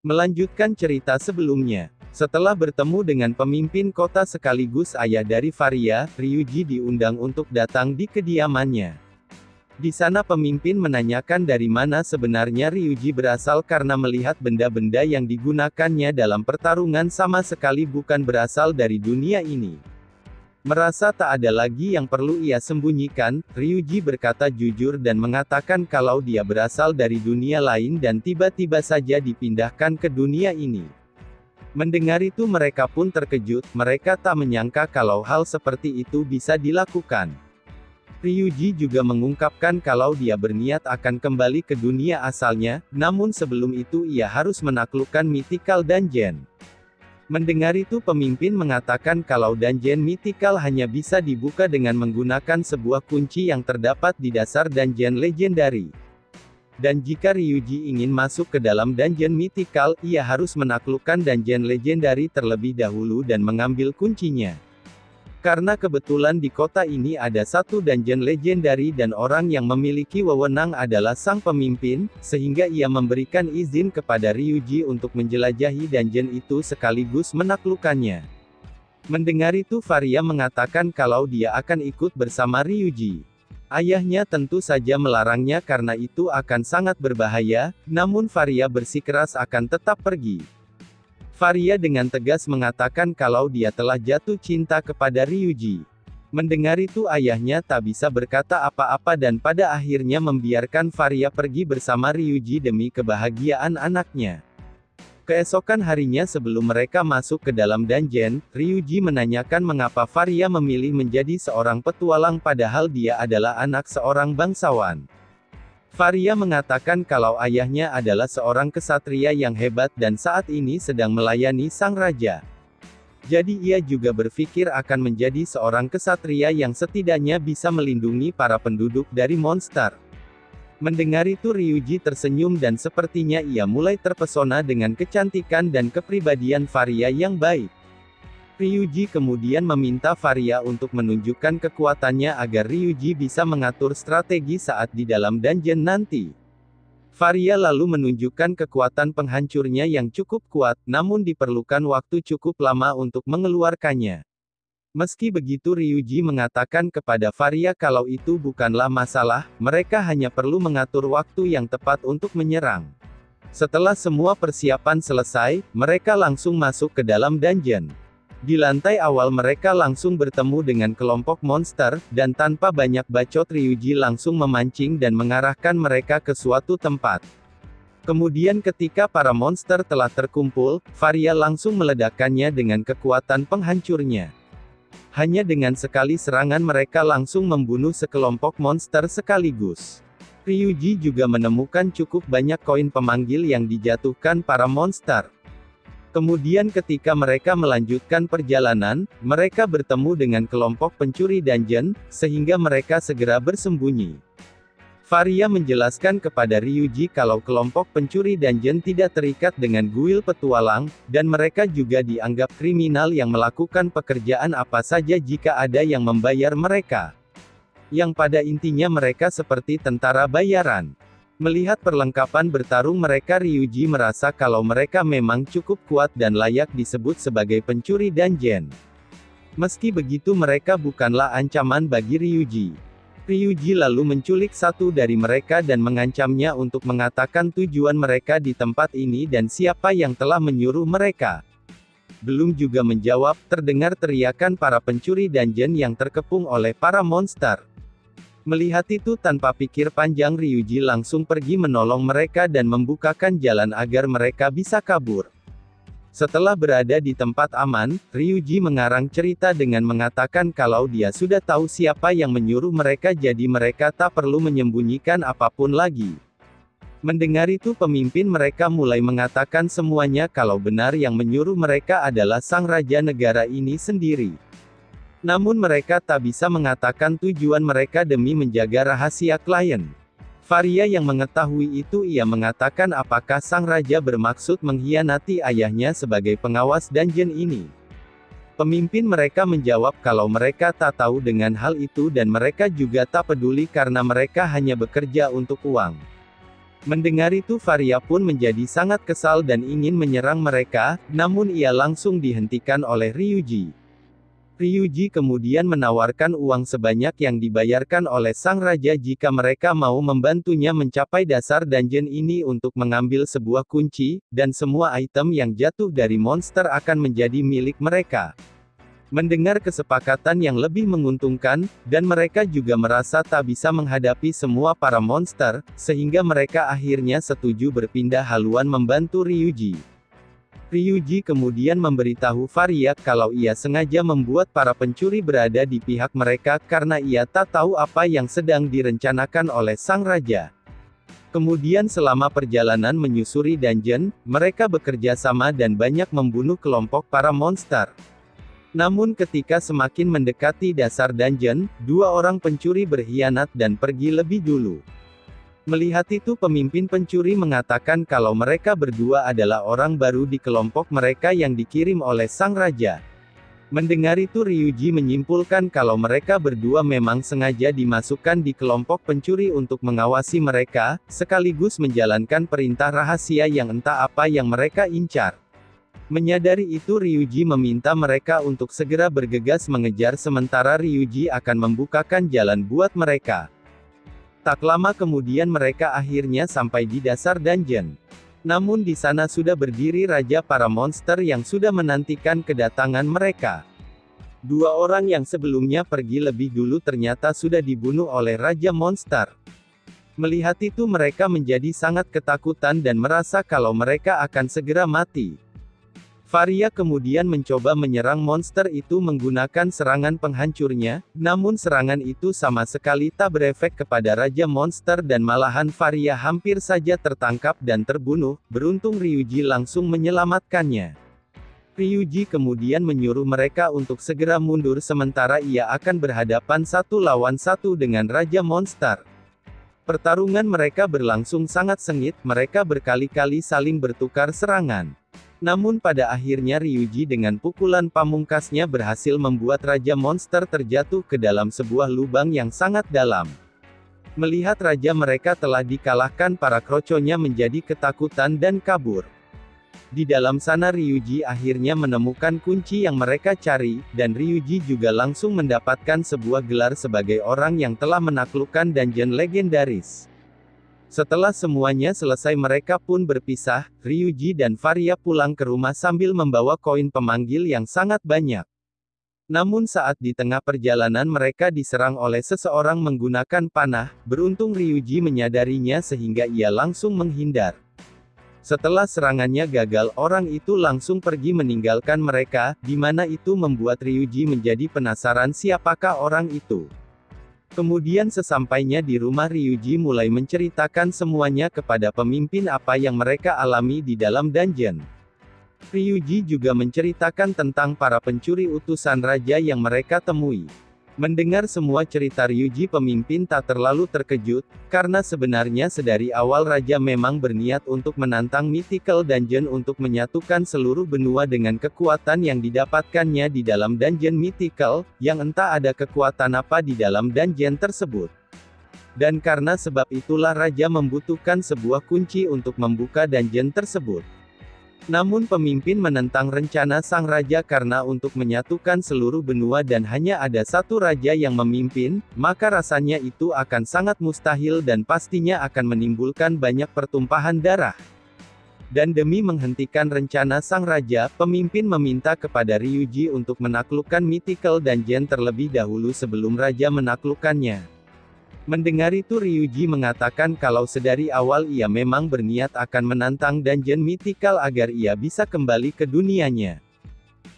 Melanjutkan cerita sebelumnya. Setelah bertemu dengan pemimpin kota sekaligus ayah dari Varia, Ryuji diundang untuk datang di kediamannya. Di sana pemimpin menanyakan dari mana sebenarnya Ryuji berasal karena melihat benda-benda yang digunakannya dalam pertarungan sama sekali bukan berasal dari dunia ini. Merasa tak ada lagi yang perlu ia sembunyikan, Ryuji berkata jujur dan mengatakan kalau dia berasal dari dunia lain dan tiba-tiba saja dipindahkan ke dunia ini. Mendengar itu mereka pun terkejut, mereka tak menyangka kalau hal seperti itu bisa dilakukan. Ryuji juga mengungkapkan kalau dia berniat akan kembali ke dunia asalnya, namun sebelum itu ia harus menaklukkan Mythical Dungeon. Mendengar itu pemimpin mengatakan kalau dungeon mythical hanya bisa dibuka dengan menggunakan sebuah kunci yang terdapat di dasar dungeon legendary. Dan jika Ryuji ingin masuk ke dalam dungeon mythical, ia harus menaklukkan dungeon legendary terlebih dahulu dan mengambil kuncinya. Karena kebetulan di kota ini ada satu dungeon legendary dan orang yang memiliki wewenang adalah sang pemimpin, sehingga ia memberikan izin kepada Ryuji untuk menjelajahi dungeon itu sekaligus menaklukkannya. Mendengar itu Varia mengatakan kalau dia akan ikut bersama Ryuji. Ayahnya tentu saja melarangnya karena itu akan sangat berbahaya, namun Varia bersikeras akan tetap pergi. Varia dengan tegas mengatakan kalau dia telah jatuh cinta kepada Ryuji. Mendengar itu ayahnya tak bisa berkata apa-apa dan pada akhirnya membiarkan Varia pergi bersama Ryuji demi kebahagiaan anaknya. Keesokan harinya sebelum mereka masuk ke dalam dungeon, Ryuji menanyakan mengapa Varia memilih menjadi seorang petualang padahal dia adalah anak seorang bangsawan. Varia mengatakan kalau ayahnya adalah seorang kesatria yang hebat dan saat ini sedang melayani sang raja. Jadi ia juga berpikir akan menjadi seorang kesatria yang setidaknya bisa melindungi para penduduk dari monster. Mendengar itu Ryuji tersenyum dan sepertinya ia mulai terpesona dengan kecantikan dan kepribadian Varia yang baik. Ryuji kemudian meminta Varia untuk menunjukkan kekuatannya agar Ryuji bisa mengatur strategi saat di dalam dungeon nanti. Varia lalu menunjukkan kekuatan penghancurnya yang cukup kuat, namun diperlukan waktu cukup lama untuk mengeluarkannya. Meski begitu Ryuji mengatakan kepada Varia kalau itu bukanlah masalah, mereka hanya perlu mengatur waktu yang tepat untuk menyerang. Setelah semua persiapan selesai, mereka langsung masuk ke dalam dungeon. Di lantai awal mereka langsung bertemu dengan kelompok monster, dan tanpa banyak bacot Ryuji langsung memancing dan mengarahkan mereka ke suatu tempat. Kemudian ketika para monster telah terkumpul, Varia langsung meledakkannya dengan kekuatan penghancurnya. Hanya dengan sekali serangan mereka langsung membunuh sekelompok monster sekaligus. Ryuji juga menemukan cukup banyak koin pemanggil yang dijatuhkan para monster. Kemudian ketika mereka melanjutkan perjalanan, mereka bertemu dengan kelompok pencuri dungeon, sehingga mereka segera bersembunyi. Varia menjelaskan kepada Ryuji kalau kelompok pencuri dungeon tidak terikat dengan guild petualang, dan mereka juga dianggap kriminal yang melakukan pekerjaan apa saja jika ada yang membayar mereka. Yang pada intinya mereka seperti tentara bayaran. Melihat perlengkapan bertarung mereka Ryuji merasa kalau mereka memang cukup kuat dan layak disebut sebagai pencuri dungeon. Meski begitu mereka bukanlah ancaman bagi Ryuji. Ryuji lalu menculik satu dari mereka dan mengancamnya untuk mengatakan tujuan mereka di tempat ini dan siapa yang telah menyuruh mereka. Belum juga menjawab, terdengar teriakan para pencuri dungeon yang terkepung oleh para monster. Melihat itu tanpa pikir panjang Ryuji langsung pergi menolong mereka dan membukakan jalan agar mereka bisa kabur. Setelah berada di tempat aman, Ryuji mengarang cerita dengan mengatakan kalau dia sudah tahu siapa yang menyuruh mereka jadi mereka tak perlu menyembunyikan apapun lagi. Mendengar itu pemimpin mereka mulai mengatakan semuanya kalau benar yang menyuruh mereka adalah sang raja negara ini sendiri. Namun mereka tak bisa mengatakan tujuan mereka demi menjaga rahasia klien. Varia yang mengetahui itu ia mengatakan apakah sang raja bermaksud mengkhianati ayahnya sebagai pengawas dungeon ini. Pemimpin mereka menjawab kalau mereka tak tahu dengan hal itu dan mereka juga tak peduli karena mereka hanya bekerja untuk uang. Mendengar itu Varia pun menjadi sangat kesal dan ingin menyerang mereka, namun ia langsung dihentikan oleh Ryuji. Ryuji kemudian menawarkan uang sebanyak yang dibayarkan oleh sang raja jika mereka mau membantunya mencapai dasar dungeon ini untuk mengambil sebuah kunci, dan semua item yang jatuh dari monster akan menjadi milik mereka. Mendengar kesepakatan yang lebih menguntungkan, dan mereka juga merasa tak bisa menghadapi semua para monster, sehingga mereka akhirnya setuju berpindah haluan membantu Ryuji. Ryuji kemudian memberitahu Varia kalau ia sengaja membuat para pencuri berada di pihak mereka karena ia tak tahu apa yang sedang direncanakan oleh sang raja. Kemudian selama perjalanan menyusuri dungeon, mereka bekerja sama dan banyak membunuh kelompok para monster. Namun ketika semakin mendekati dasar dungeon, dua orang pencuri berkhianat dan pergi lebih dulu. Melihat itu pemimpin pencuri mengatakan kalau mereka berdua adalah orang baru di kelompok mereka yang dikirim oleh sang raja. Mendengar itu Ryuji menyimpulkan kalau mereka berdua memang sengaja dimasukkan di kelompok pencuri untuk mengawasi mereka, sekaligus menjalankan perintah rahasia yang entah apa yang mereka incar. Menyadari itu Ryuji meminta mereka untuk segera bergegas mengejar sementara Ryuji akan membukakan jalan buat mereka. Tak lama kemudian mereka akhirnya sampai di dasar dungeon. Namun di sana sudah berdiri raja para monster yang sudah menantikan kedatangan mereka. Dua orang yang sebelumnya pergi lebih dulu ternyata sudah dibunuh oleh raja monster. Melihat itu mereka menjadi sangat ketakutan dan merasa kalau mereka akan segera mati. Varia kemudian mencoba menyerang monster itu menggunakan serangan penghancurnya, namun serangan itu sama sekali tak berefek kepada Raja Monster dan malahan Varia hampir saja tertangkap dan terbunuh, beruntung Ryuji langsung menyelamatkannya. Ryuji kemudian menyuruh mereka untuk segera mundur sementara ia akan berhadapan satu lawan satu dengan Raja Monster. Pertarungan mereka berlangsung sangat sengit, mereka berkali-kali saling bertukar serangan. Namun pada akhirnya Ryuji dengan pukulan pamungkasnya berhasil membuat Raja Monster terjatuh ke dalam sebuah lubang yang sangat dalam. Melihat raja mereka telah dikalahkan para kroconya menjadi ketakutan dan kabur. Di dalam sana Ryuji akhirnya menemukan kunci yang mereka cari, dan Ryuji juga langsung mendapatkan sebuah gelar sebagai orang yang telah menaklukkan dungeon legendaris. Setelah semuanya selesai mereka pun berpisah, Ryuji dan Varia pulang ke rumah sambil membawa koin pemanggil yang sangat banyak. Namun saat di tengah perjalanan mereka diserang oleh seseorang menggunakan panah, beruntung Ryuji menyadarinya sehingga ia langsung menghindar. Setelah serangannya gagal orang itu langsung pergi meninggalkan mereka, di mana itu membuat Ryuji menjadi penasaran siapakah orang itu. Kemudian sesampainya di rumah Ryuji mulai menceritakan semuanya kepada pemimpin apa yang mereka alami di dalam dungeon. Ryuji juga menceritakan tentang para pencuri utusan raja yang mereka temui. Mendengar semua cerita Ryuji pemimpin tak terlalu terkejut, karena sebenarnya sedari awal raja memang berniat untuk menantang Mythical Dungeon untuk menyatukan seluruh benua dengan kekuatan yang didapatkannya di dalam dungeon Mythical, yang entah ada kekuatan apa di dalam dungeon tersebut. Dan karena sebab itulah raja membutuhkan sebuah kunci untuk membuka dungeon tersebut. Namun pemimpin menentang rencana sang raja karena untuk menyatukan seluruh benua dan hanya ada satu raja yang memimpin, maka rasanya itu akan sangat mustahil dan pastinya akan menimbulkan banyak pertumpahan darah. Dan demi menghentikan rencana sang raja, pemimpin meminta kepada Ryuji untuk menaklukkan Mythical Dungeon terlebih dahulu sebelum raja menaklukkannya. Mendengar itu Ryuji mengatakan kalau sedari awal ia memang berniat akan menantang dungeon mythical agar ia bisa kembali ke dunianya.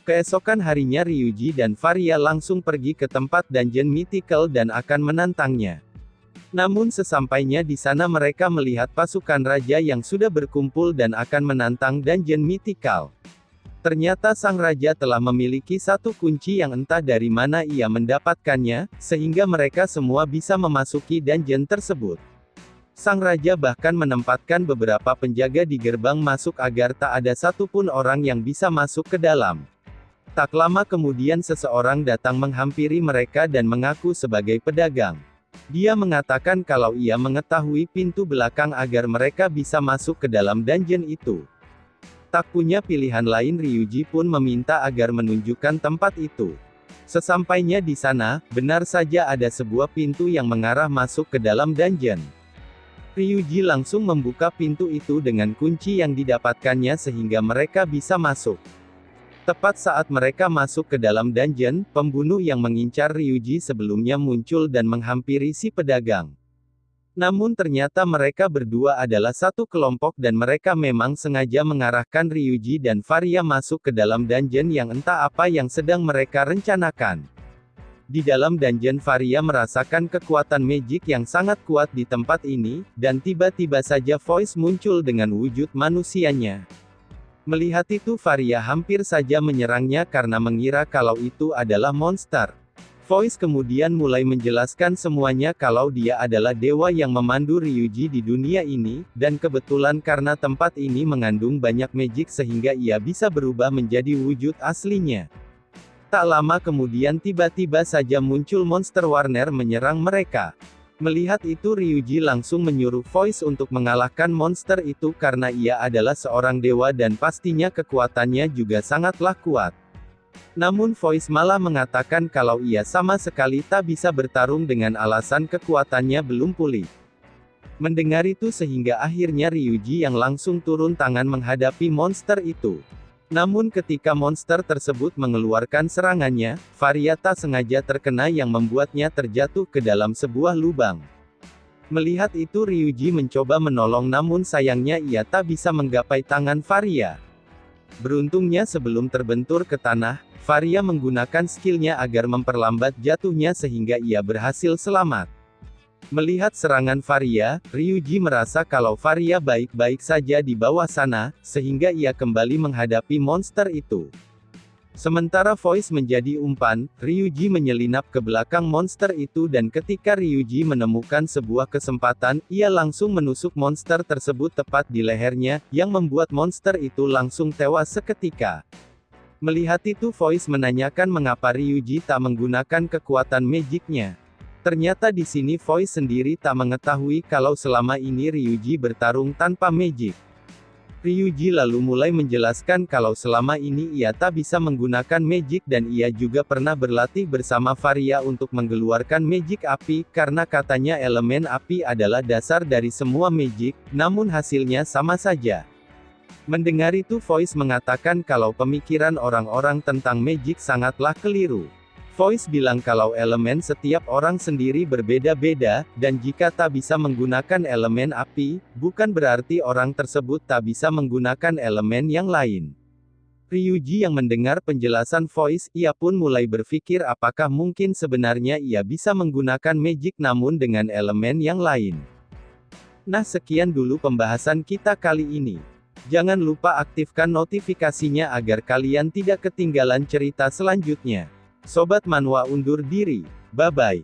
Keesokan harinya Ryuji dan Varia langsung pergi ke tempat dungeon mythical dan akan menantangnya. Namun sesampainya di sana mereka melihat pasukan raja yang sudah berkumpul dan akan menantang dungeon mythical. Ternyata sang raja telah memiliki satu kunci yang entah dari mana ia mendapatkannya, sehingga mereka semua bisa memasuki dungeon tersebut. Sang raja bahkan menempatkan beberapa penjaga di gerbang masuk agar tak ada satupun orang yang bisa masuk ke dalam. Tak lama kemudian seseorang datang menghampiri mereka dan mengaku sebagai pedagang. Dia mengatakan kalau ia mengetahui pintu belakang agar mereka bisa masuk ke dalam dungeon itu. Tak punya pilihan lain, Ryuji pun meminta agar menunjukkan tempat itu. Sesampainya di sana, benar saja ada sebuah pintu yang mengarah masuk ke dalam dungeon. Ryuji langsung membuka pintu itu dengan kunci yang didapatkannya sehingga mereka bisa masuk. Tepat saat mereka masuk ke dalam dungeon, pembunuh yang mengincar Ryuji sebelumnya muncul dan menghampiri si pedagang. Namun ternyata mereka berdua adalah satu kelompok dan mereka memang sengaja mengarahkan Ryuji dan Varia masuk ke dalam dungeon yang entah apa yang sedang mereka rencanakan. Di dalam dungeon Varia merasakan kekuatan magic yang sangat kuat di tempat ini, dan tiba-tiba saja Voice muncul dengan wujud manusianya. Melihat itu Varia hampir saja menyerangnya karena mengira kalau itu adalah monster. Voice kemudian mulai menjelaskan semuanya kalau dia adalah dewa yang memandu Ryuji di dunia ini, dan kebetulan karena tempat ini mengandung banyak magic sehingga ia bisa berubah menjadi wujud aslinya. Tak lama kemudian tiba-tiba saja muncul monster Warner menyerang mereka. Melihat itu Ryuji langsung menyuruh Voice untuk mengalahkan monster itu karena ia adalah seorang dewa dan pastinya kekuatannya juga sangatlah kuat. Namun Voice malah mengatakan kalau ia sama sekali tak bisa bertarung dengan alasan kekuatannya belum pulih. Mendengar itu sehingga akhirnya Ryuji yang langsung turun tangan menghadapi monster itu. Namun ketika monster tersebut mengeluarkan serangannya, Varia tak sengaja terkena yang membuatnya terjatuh ke dalam sebuah lubang. Melihat itu Ryuji mencoba menolong namun sayangnya ia tak bisa menggapai tangan Varia. Beruntungnya sebelum terbentur ke tanah, Varia menggunakan skillnya agar memperlambat jatuhnya sehingga ia berhasil selamat. Melihat serangan Varia, Ryuji merasa kalau Varia baik-baik saja di bawah sana, sehingga ia kembali menghadapi monster itu. Sementara Voice menjadi umpan, Ryuji menyelinap ke belakang monster itu dan ketika Ryuji menemukan sebuah kesempatan, ia langsung menusuk monster tersebut tepat di lehernya, yang membuat monster itu langsung tewas seketika. Melihat itu Voice menanyakan mengapa Ryuji tak menggunakan kekuatan magicnya. Ternyata di sini Voice sendiri tak mengetahui kalau selama ini Ryuji bertarung tanpa magic. Ryuji lalu mulai menjelaskan kalau selama ini ia tak bisa menggunakan magic dan ia juga pernah berlatih bersama Varia untuk mengeluarkan magic api, karena katanya elemen api adalah dasar dari semua magic, namun hasilnya sama saja. Mendengar itu Voice mengatakan kalau pemikiran orang-orang tentang magic sangatlah keliru. Voice bilang kalau elemen setiap orang sendiri berbeda-beda, dan jika tak bisa menggunakan elemen api, bukan berarti orang tersebut tak bisa menggunakan elemen yang lain. Ryuji yang mendengar penjelasan Voice, ia pun mulai berpikir apakah mungkin sebenarnya ia bisa menggunakan magic namun dengan elemen yang lain. Nah sekian dulu pembahasan kita kali ini. Jangan lupa aktifkan notifikasinya agar kalian tidak ketinggalan cerita selanjutnya. Sobat Manhwa undur diri. Bye-bye.